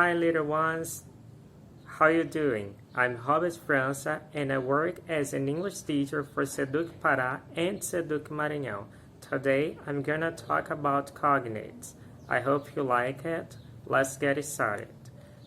Hi little ones, how you doing? I'm Robert França and I work as an English teacher for Seduc Pará and Seduc Maranhão. Today I'm gonna talk about cognates. I hope you like it. Let's get started.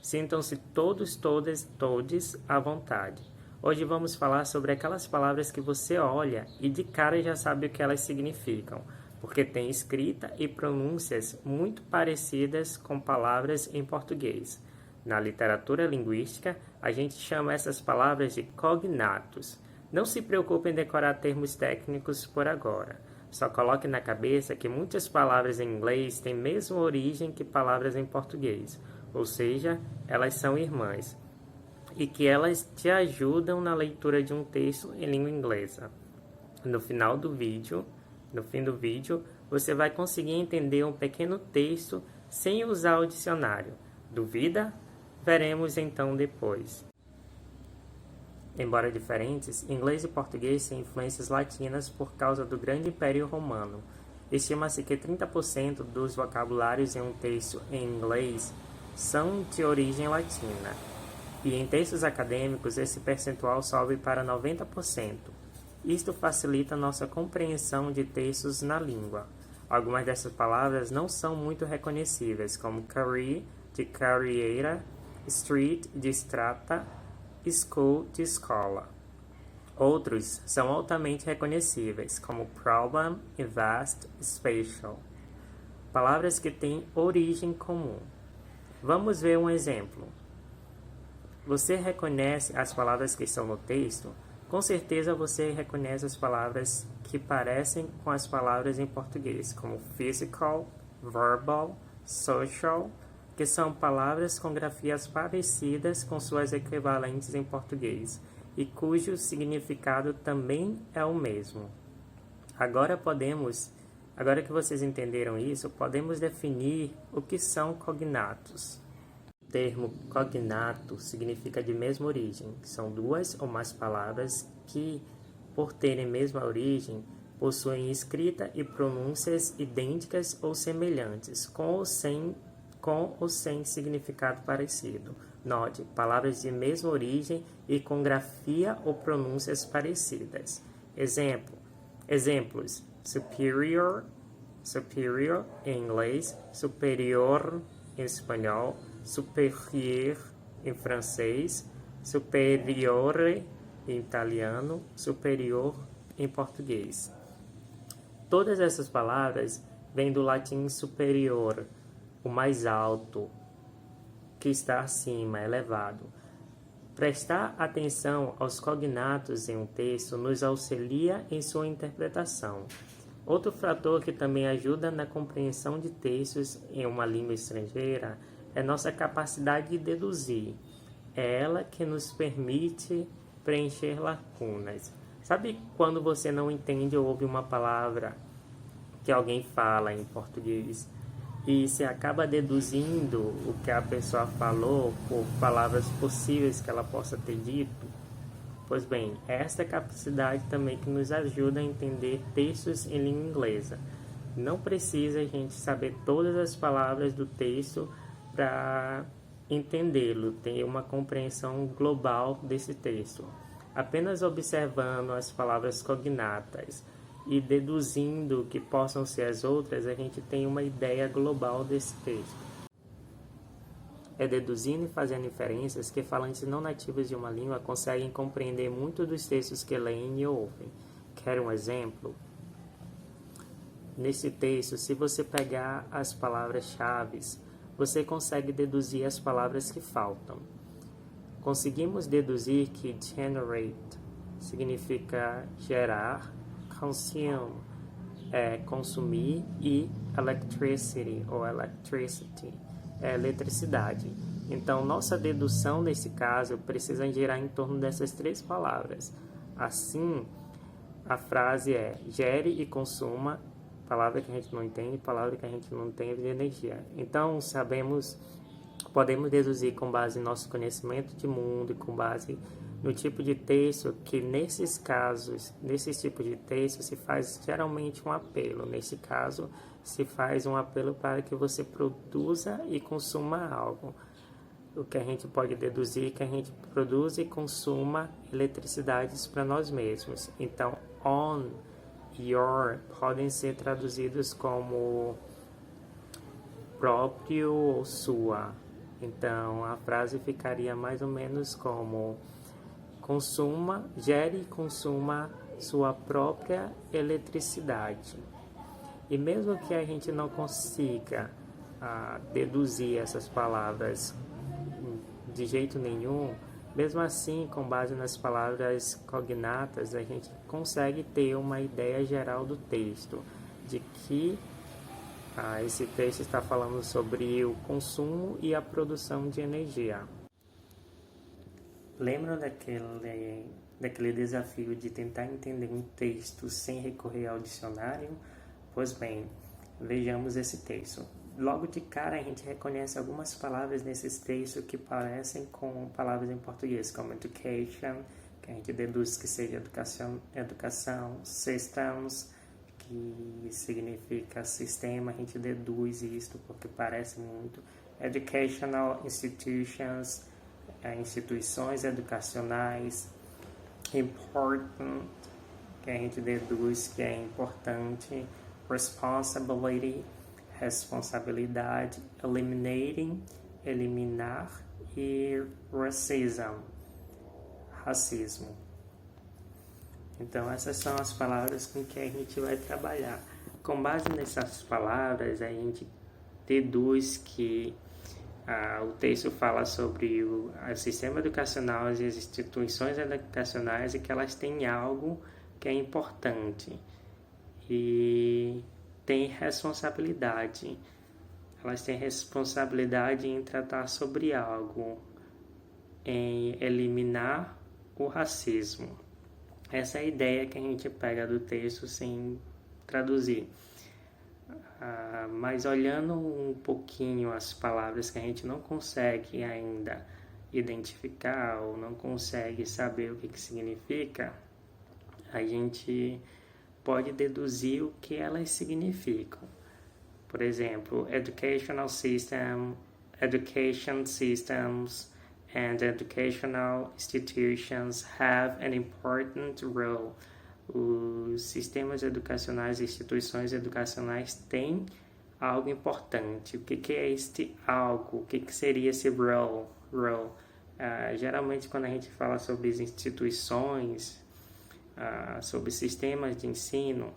Sintam-se todos, todas, todes à vontade. Hoje vamos falar sobre aquelas palavras que você olha e de cara já sabe o que elas significam, porque tem escrita e pronúncias muito parecidas com palavras em português. Na literatura linguística, a gente chama essas palavras de cognatos. Não se preocupe em decorar termos técnicos por agora. Só coloque na cabeça que muitas palavras em inglês têm a mesma origem que palavras em português, ou seja, elas são irmãs, e que elas te ajudam na leitura de um texto em língua inglesa. No fim do vídeo, você vai conseguir entender um pequeno texto sem usar o dicionário. Duvida? Veremos então depois. Embora diferentes, inglês e português têm influências latinas por causa do Grande Império Romano. Estima-se que 30% dos vocabulários em um texto em inglês são de origem latina, e em textos acadêmicos esse percentual sobe para 90%. Isto facilita nossa compreensão de textos na língua. Algumas dessas palavras não são muito reconhecíveis, como career, de carreira, street, de estrada, school, de escola. Outros são altamente reconhecíveis, como problem, invest, spatial. Palavras que têm origem comum. Vamos ver um exemplo. Você reconhece as palavras que estão no texto? Com certeza você reconhece as palavras que parecem com as palavras em português, como physical, verbal, social, que são palavras com grafias parecidas com suas equivalentes em português e cujo significado também é o mesmo. Agora que vocês entenderam isso, podemos definir o que são cognatos. O termo cognato significa de mesma origem. São duas ou mais palavras que, por terem mesma origem, possuem escrita e pronúncias idênticas ou semelhantes, com ou sem significado parecido. Note, palavras de mesma origem e com grafia ou pronúncias parecidas. Exemplos: superior em inglês, superior em espanhol, superior em francês, superiore em italiano, superior em português. Todas essas palavras vêm do latim superior, o mais alto, que está acima, elevado. Prestar atenção aos cognatos em um texto nos auxilia em sua interpretação. Outro fator que também ajuda na compreensão de textos em uma língua estrangeira é nossa capacidade de deduzir. É ela que nos permite preencher lacunas. Sabe quando você não entende ou ouve uma palavra que alguém fala em português e você acaba deduzindo o que a pessoa falou por palavras possíveis que ela possa ter dito? Pois bem, esta é a capacidade também que nos ajuda a entender textos em língua inglesa. Não precisa a gente saber todas as palavras do texto para entendê-lo, ter uma compreensão global desse texto. Apenas observando as palavras cognatas e deduzindo que possam ser as outras, a gente tem uma ideia global desse texto. É deduzindo e fazendo inferências que falantes não nativos de uma língua conseguem compreender muito dos textos que leem e ouvem. Quer um exemplo? Nesse texto, se você pegar as palavras-chave, você consegue deduzir as palavras que faltam. Conseguimos deduzir que generate significa gerar, consume é consumir e electricity ou electricity é eletricidade. Então, nossa dedução nesse caso precisa girar em torno dessas três palavras. Assim, a frase é gere e consuma, palavra que a gente não entende, palavra que a gente não tem de energia. Então, podemos deduzir com base em nosso conhecimento de mundo e com base no tipo de texto que nesses tipos de texto se faz geralmente um apelo. Nesse caso, se faz um apelo para que você produza e consuma algo. o que a gente pode deduzir que a gente produz e consuma eletricidades para nós mesmos. Então, on, your podem ser traduzidos como próprio ou sua. Então, a frase ficaria mais ou menos como gere e consuma sua própria eletricidade. E mesmo que a gente não consiga deduzir essas palavras de jeito nenhum, mesmo assim, com base nas palavras cognatas, a gente consegue ter uma ideia geral do texto, de que esse texto está falando sobre o consumo e a produção de energia. Lembram daquele desafio de tentar entender um texto sem recorrer ao dicionário? Pois bem, vejamos esse texto. Logo de cara a gente reconhece algumas palavras nesses textos que parecem com palavras em português, como education, que a gente deduz que seja educação, systems, que significa sistema, a gente deduz isto porque parece muito. Educational institutions, instituições educacionais. Important, que a gente deduz que é importante. Responsibility, responsabilidade. Eliminating, eliminar. E racismo. Então, essas são as palavras com que a gente vai trabalhar. Com base nessas palavras, a gente deduz que o texto fala sobre o sistema educacional e as instituições educacionais e que elas têm algo que é importante e têm responsabilidade. Elas têm responsabilidade em tratar sobre algo, em eliminar o racismo. Essa é a ideia que a gente pega do texto sem traduzir. Mas olhando um pouquinho as palavras que a gente não consegue ainda identificar ou não consegue saber o que significa, a gente pode deduzir o que elas significam. Por exemplo, education systems and educational institutions have an important role. Os sistemas educacionais e instituições educacionais têm algo importante. O que é este algo? O que seria esse role? Geralmente, quando a gente fala sobre as instituições, sobre sistemas de ensino,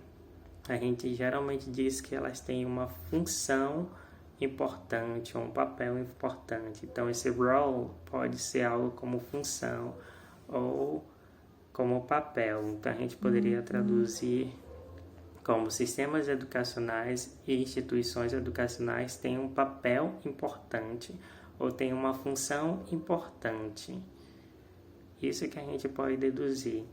a gente geralmente diz que elas têm uma função importante, ou um papel importante. Então, esse role pode ser algo como função ou como papel. Então, a gente poderia traduzir como sistemas educacionais e instituições educacionais têm um papel importante ou têm uma função importante. Isso que a gente pode deduzir.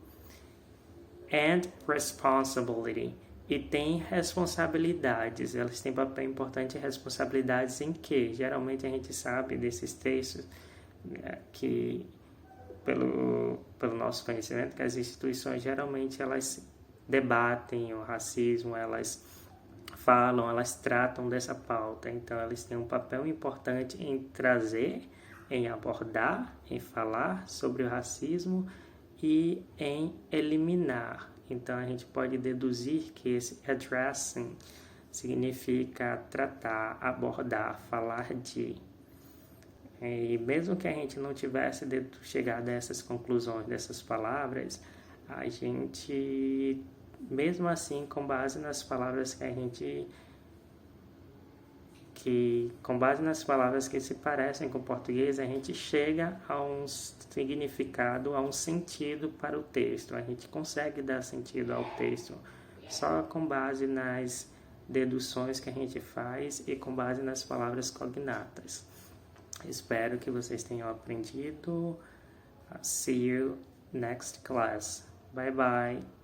And responsibility. E tem responsabilidades. Elas têm papel importante e responsabilidades em que? Geralmente a gente sabe desses textos que, pelo nosso conhecimento, que as instituições geralmente elas debatem o racismo, elas falam, elas tratam dessa pauta. Então elas têm um papel importante em trazer, em abordar, em falar sobre o racismo e em eliminar. Então, a gente pode deduzir que esse addressing significa tratar, abordar, falar de. E mesmo que a gente não tivesse chegado a essas conclusões dessas palavras, a gente, mesmo assim, com base nas palavras com base nas palavras que se parecem com o português, a gente chega a um significado, a um sentido para o texto. A gente consegue dar sentido ao texto só com base nas deduções que a gente faz e com base nas palavras cognatas. Espero que vocês tenham aprendido. See you next class. Bye bye.